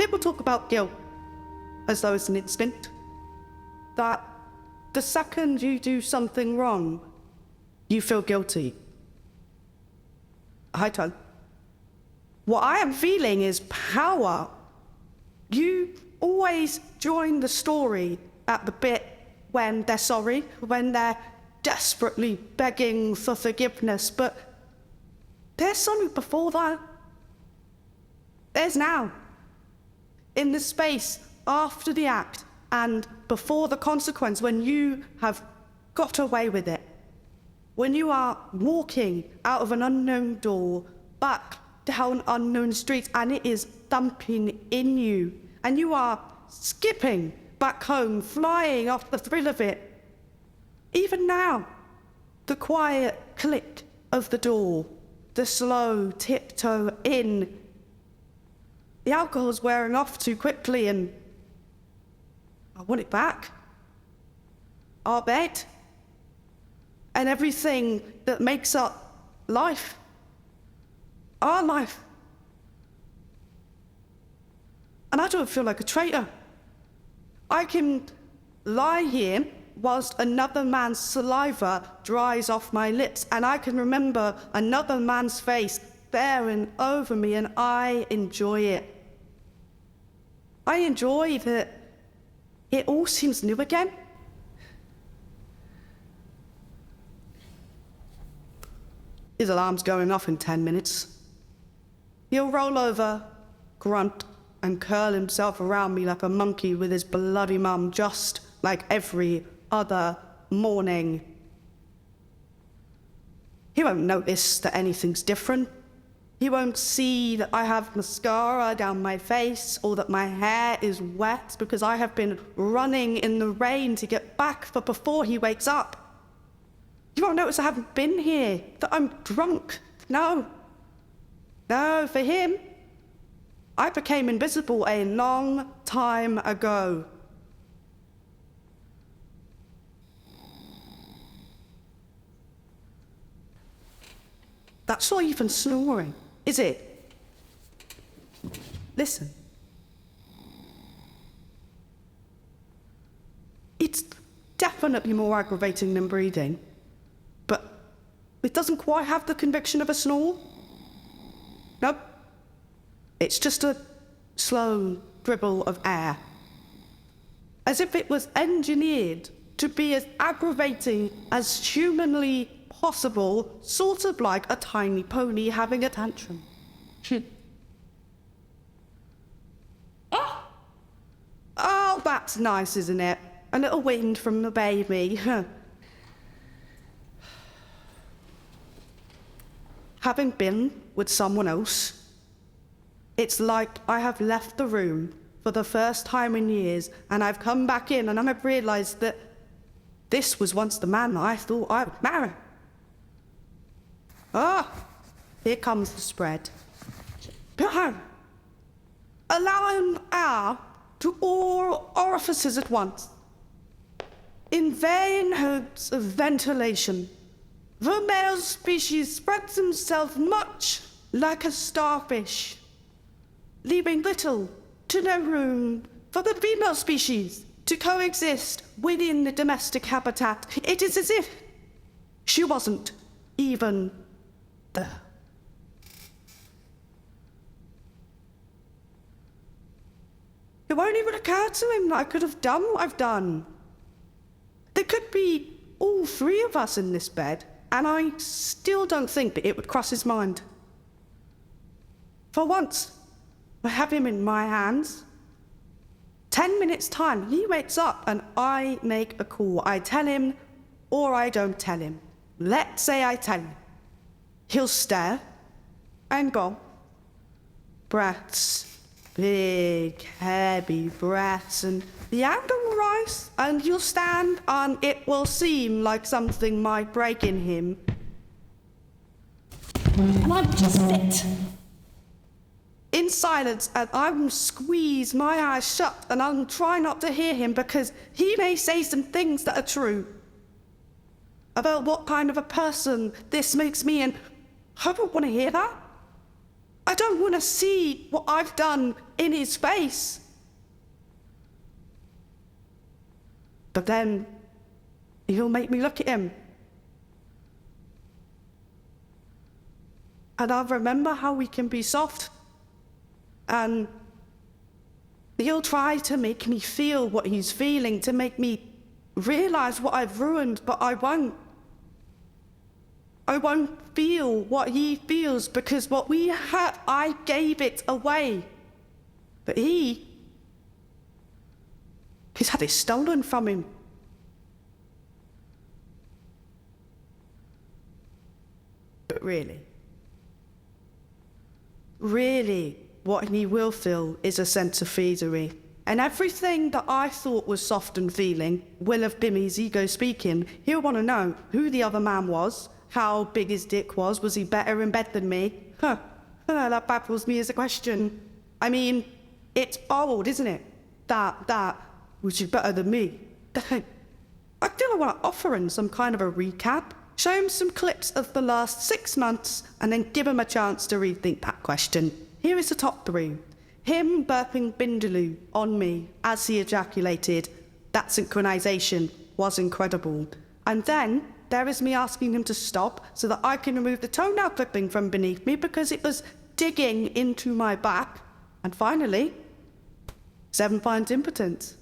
People talk about guilt as though it's an instinct. That the second you do something wrong, you feel guilty. I don't. What I am feeling is power. You always join the story at the bit when they're sorry, when they're desperately begging for forgiveness, but there's something before that. There's now. In the space after the act and before the consequence, when you have got away with it, when you are walking out of an unknown door, back down unknown streets, and it is thumping in you, and you are skipping back home, flying off the thrill of it. Even now, the quiet click of the door, the slow tiptoe in. The alcohol's wearing off too quickly, and I want it back. Our bed, and everything that makes up life. Our life. And I don't feel like a traitor. I can lie here whilst another man's saliva dries off my lips, and I can remember another man's face bearing over me, and I enjoy it. I enjoy that it all seems new again. His alarm's going off in 10 minutes. He'll roll over, grunt, and curl himself around me like a monkey with his bloody mum, just like every other morning. He won't notice that anything's different. He won't see that I have mascara down my face or that my hair is wet because I have been running in the rain to get back for before he wakes up. You won't notice I haven't been here, that I'm drunk. No. No, for him, I became invisible a long time ago. That's not even snoring, is it? Listen. It's definitely more aggravating than breathing, but it doesn't quite have the conviction of a snore. Nope. It's just a slow dribble of air. As if it was engineered to be as aggravating as humanly possible, sort of like a tiny pony having a tantrum. Oh, that's nice, isn't it? A little wind from the baby. Having been with someone else, it's like I have left the room for the first time in years, and I've come back in and I've realised that this was once the man that I thought I would marry. Here comes the spread. Allowing air to all orifices at once. In vain hopes of ventilation, the male species spreads himself much like a starfish, leaving little to no room for the female species to coexist within the domestic habitat. It is as if she wasn't even there. It won't even occur to him that I could have done what I've done. There could be all three of us in this bed, and I still don't think that it would cross his mind. For once, I have him in my hands. 10 minutes time, he wakes up and I make a call. I tell him or I don't tell him. Let's say I tell him. He'll stare and go. Breaths, big, heavy breaths, and the anger will rise, and he'll stand, and it will seem like something might break in him. And I just sit. In silence, and I'm squeeze my eyes shut, and I'll try not to hear him because he may say some things that are true about what kind of a person this makes me, and I don't want to hear that. I don't want to see what I've done in his face. But then he'll make me look at him. And I'll remember how we can be soft. And he'll try to make me feel what he's feeling, to make me realize what I've ruined, but I won't. I won't feel what he feels, because what we had, I gave it away. But he's had it stolen from him. But really, what he will feel is a sense of feathery. And everything that I thought was soft and feeling will have been his ego speaking. He'll want to know who the other man was, how big his dick was he better in bed than me? That baffles me as a question. I mean, it's bold, isn't it? That, was he better than me? I still want to offer him some kind of a recap, show him some clips of the last 6 months, and then give him a chance to rethink that question. Here is the top 3. Him burping Bindaloo on me as he ejaculated. That synchronization was incredible. And then there is me asking him to stop so that I can remove the toenail clipping from beneath me because it was digging into my back. And finally, 7 finds impotence.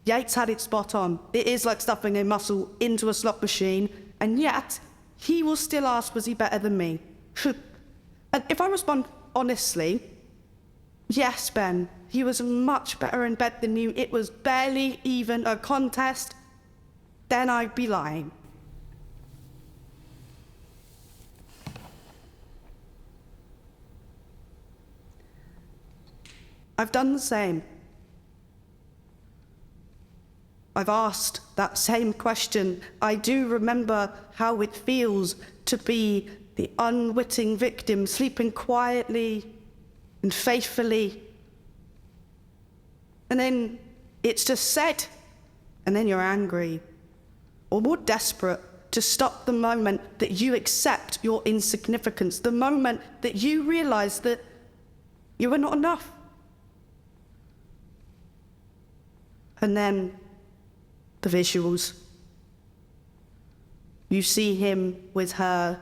Yates had it spot on. It is like stuffing a muscle into a slot machine, and yet he will still ask, was he better than me? And if I respond honestly, yes, Ben, he was much better in bed than you, it was barely even a contest, then I'd be lying. I've done the same. I've asked that same question. I do remember how it feels to be the unwitting victim, sleeping quietly and faithfully. And then it's just said, and then you're angry, or more desperate, to stop the moment that you accept your insignificance, the moment that you realize that you are not enough. And then the visuals. You see him with her,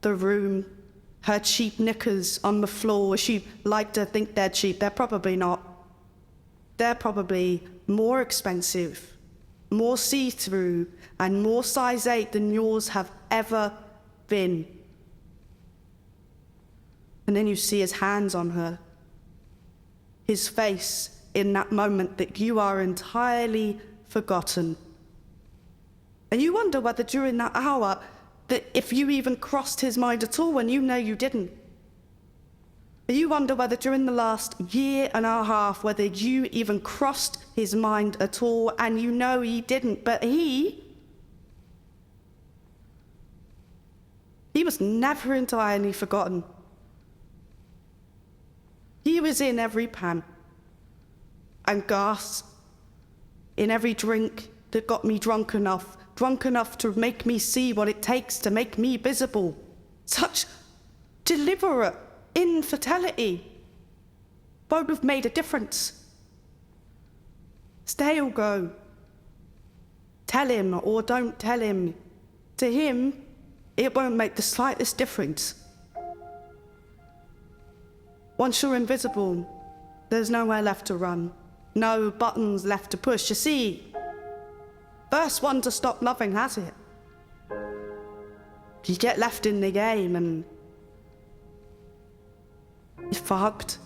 the room, her cheap knickers on the floor. She like to think they're cheap. They're probably not. They're probably more expensive, more see-through, and more size 8 than yours have ever been. And then you see his hands on her, his face in that moment that you are entirely forgotten. And you wonder whether during that hour, that if you even crossed his mind at all when you know you didn't. You wonder whether during the last year and a half, whether you even crossed his mind at all, and you know he didn't, but he was never entirely forgotten. He was in every pan and gas, in every drink that got me drunk enough to make me see what it takes to make me visible. Such deliberate infidelity won't have made a difference. Stay or go. Tell him or don't tell him. To him, it won't make the slightest difference. Once you're invisible, there's nowhere left to run. No buttons left to push. You see, first one to stop loving has it. You get left in the game and you're fucked.